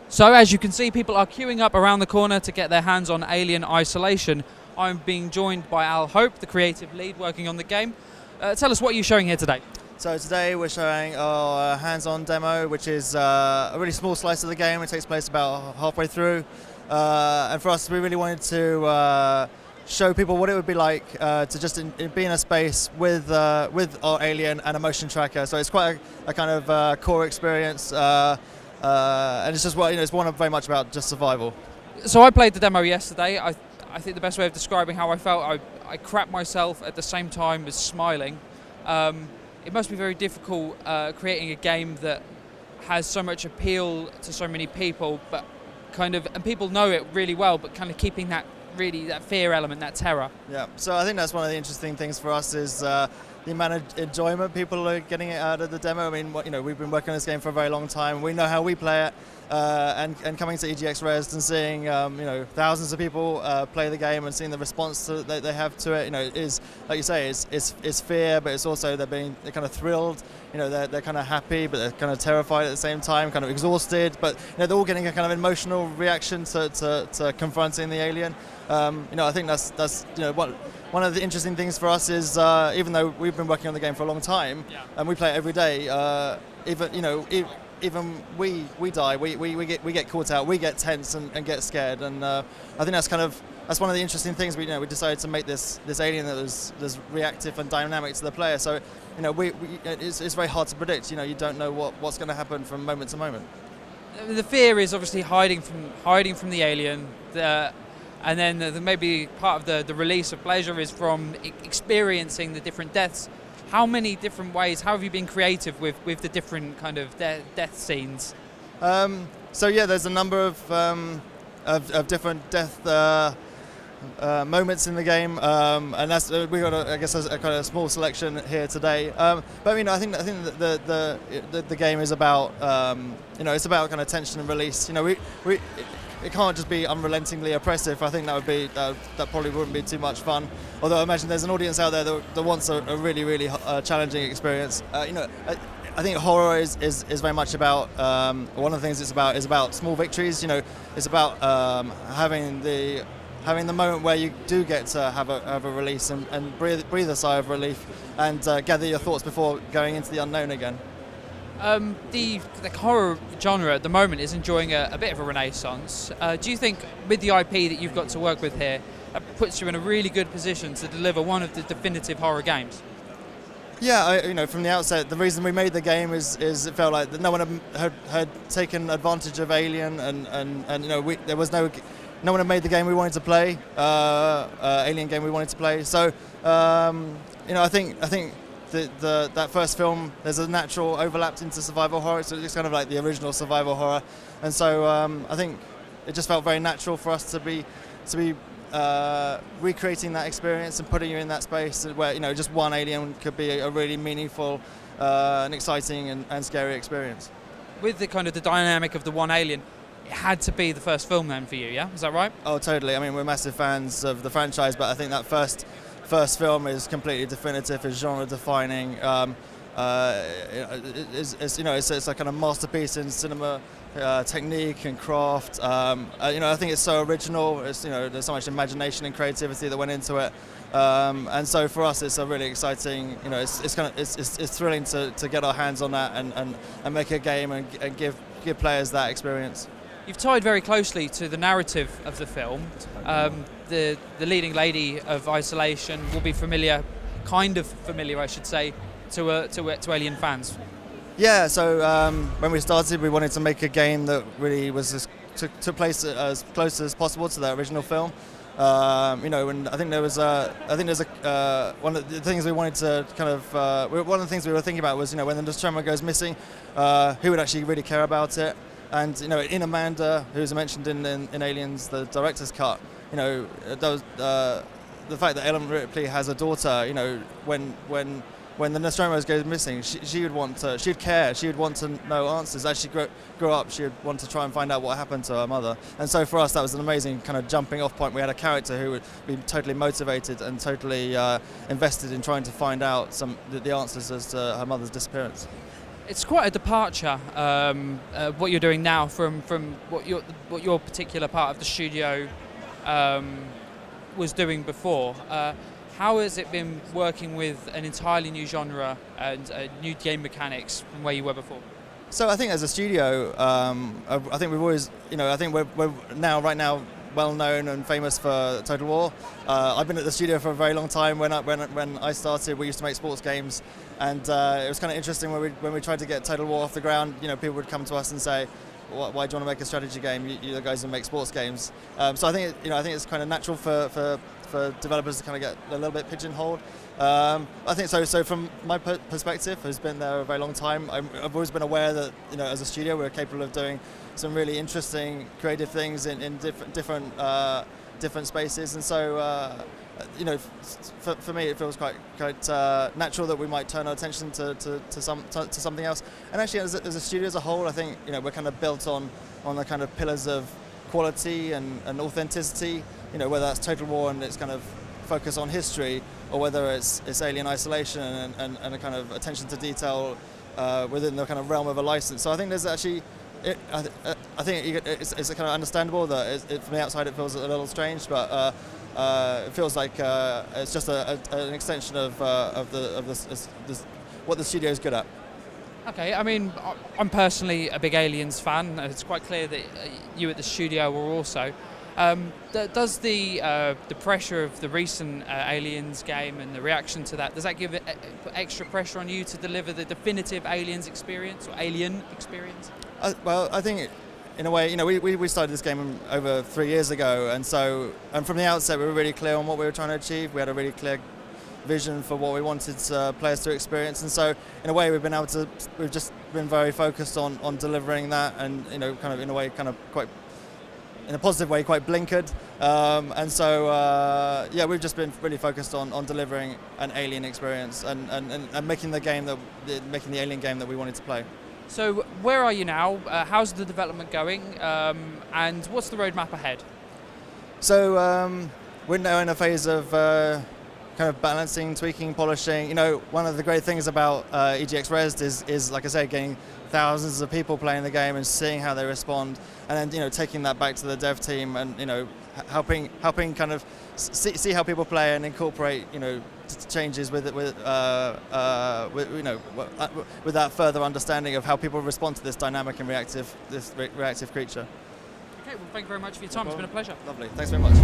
So as you can see, people are queuing up around the corner to get their hands on Alien Isolation. I'm being joined by Al Hope, the creative lead working on the game. Tell us what you're showing here today. So today we're showing our hands-on demo, which is a really small slice of the game. It takes place about halfway through. And for us, we really wanted to show people what it would be like to just be in a space with our alien and a motion tracker. So it's quite a kind of core experience. And it's just it's one very much about just survival. So I played the demo yesterday. I think the best way of describing how I felt, I crapped myself at the same time as smiling. It must be very difficult creating a game that has so much appeal to so many people, but and people know it really well, but kind of keeping that fear element, that terror. Yeah. So I think that's one of the interesting things for us is the amount of enjoyment people are getting out of the demo. I mean, we've been working on this game for a very long time. We know how we play it, and coming to EGX Res and seeing thousands of people play the game and seeing the response that they have to it, is, like you say, it's fear, but it's also they're kind of thrilled. They're kind of happy, but they're kind of terrified at the same time, kind of exhausted. But they're all getting a kind of emotional reaction to confronting the alien. I think that's one of the interesting things for us is even though we've been working on the game for a long time, and we play it every day, even we die, we get caught out, we get tense and get scared, and I think that's one of the interesting things. We decided to make this alien that was reactive and dynamic to the player. So it's very hard to predict. You don't know what's going to happen from moment to moment. The fear is obviously hiding from the alien. And then maybe part of the release of pleasure is from experiencing the different deaths. How many different ways, how have you been creative with the different kind of death scenes? So yeah, there's a number of different death moments in the game, and that's we got a kind of small selection here today. But I think that the game is about it's about kind of tension and release. It can't just be unrelentingly oppressive. I think that probably wouldn't be too much fun. Although I imagine there's an audience out there that wants a really, really challenging experience. I think horror is very much about one of the things it's about is about small victories. It's about having the moment where you do get to have a release and breathe a sigh of relief and gather your thoughts before going into the unknown again. The horror genre at the moment is enjoying a bit of a renaissance. Do you think with the IP that you've got to work with here, that puts you in a really good position to deliver one of the definitive horror games? Yeah, from the outset, the reason we made the game is it felt like that no one had taken advantage of Alien, and there was no one had made the game we wanted to play, Alien game we wanted to play. So I think that first film, there's a natural overlap into survival horror, so it's kind of like the original survival horror, and so I think it just felt very natural for us to be recreating that experience and putting you in that space where just one alien could be a really meaningful and exciting and scary experience. With the kind of the dynamic of the one alien, it had to be the first film then for you, yeah? Is that right? Oh, totally. I mean, we're massive fans of the franchise, but I think that first film is completely definitive, is genre-defining. It's a kind of masterpiece in cinema technique and craft. I think it's so original. There's so much imagination and creativity that went into it, and so for us, it's a really exciting. It's thrilling to get our hands on that and make a game and give players that experience. You've tied very closely to the narrative of the film. The leading lady of Isolation will be familiar, I should say, to Alien fans. Yeah, so when we started, we wanted to make a game that really was took place as close as possible to the original film. And I think there's one of the things we wanted to kind of one of the things we were thinking about was when the Nostromo goes missing, who would actually really care about it? And in Amanda, who's mentioned in Aliens, the director's cut, the fact that Ellen Ripley has a daughter, when when the Nostromo's goes missing, she would want to, she'd care, she would want to know answers. As she grew up, she would want to try and find out what happened to her mother. And so for us, that was an amazing kind of jumping off point. We had a character who would be totally motivated and totally invested in trying to find out the answers as to her mother's disappearance. It's quite a departure, what you're doing now from what your particular part of the studio was doing before. How has it been working with an entirely new genre and new game mechanics from where you were before? So I think as a studio, I think we've always, I think we're right now well known and famous for Total War. I've been at the studio for a very long time. When I started, we used to make sports games, and it was kind of interesting when we tried to get Total War off the ground. People would come to us and say, "Why do you want to make a strategy game? You guys who make sports games." So I think it's kind of natural for developers to kind of get a little bit pigeonholed. I think so. So from my perspective, who's been there a very long time, I've always been aware that as a studio we're capable of doing some really interesting, creative things in different spaces, and so for me it feels quite natural that we might turn our attention to something else. And actually, as a studio as a whole, I think we're kind of built on the kind of pillars of quality and authenticity. Whether that's Total War and its kind of focus on history, or whether it's Alien Isolation and a kind of attention to detail within the kind of realm of a license. So I think there's actually, I think it's kind of understandable that from the outside it feels a little strange, but it feels like it's just an extension of what the studio is good at. Okay, I mean, I'm personally a big Aliens fan. It's quite clear that you at the studio were also. Does the pressure of the recent Aliens game and the reaction to that, does that give extra pressure on you to deliver the definitive Aliens experience or Alien experience? Well, I think in a way, we started this game over 3 years ago, and from the outset we were really clear on what we were trying to achieve. We had a really clear vision for what we wanted players to experience, and so in a way we've just been very focused on delivering that, and kind of in a way quite in a positive way, quite blinkered, and so we've just been really focused on delivering an Alien experience and making the Alien game that we wanted to play. So where are you now? How's the development going, and what's the roadmap ahead? So we're now in a phase of kind of balancing, tweaking, polishing. One of the great things about EGX Res is, like I say, getting thousands of people playing the game and seeing how they respond, and then taking that back to the dev team and helping kind of see how people play and incorporate changes with that further understanding of how people respond to this dynamic and reactive creature. Okay, well, thank you very much for your time. It's been a pleasure. Lovely. Thanks very much.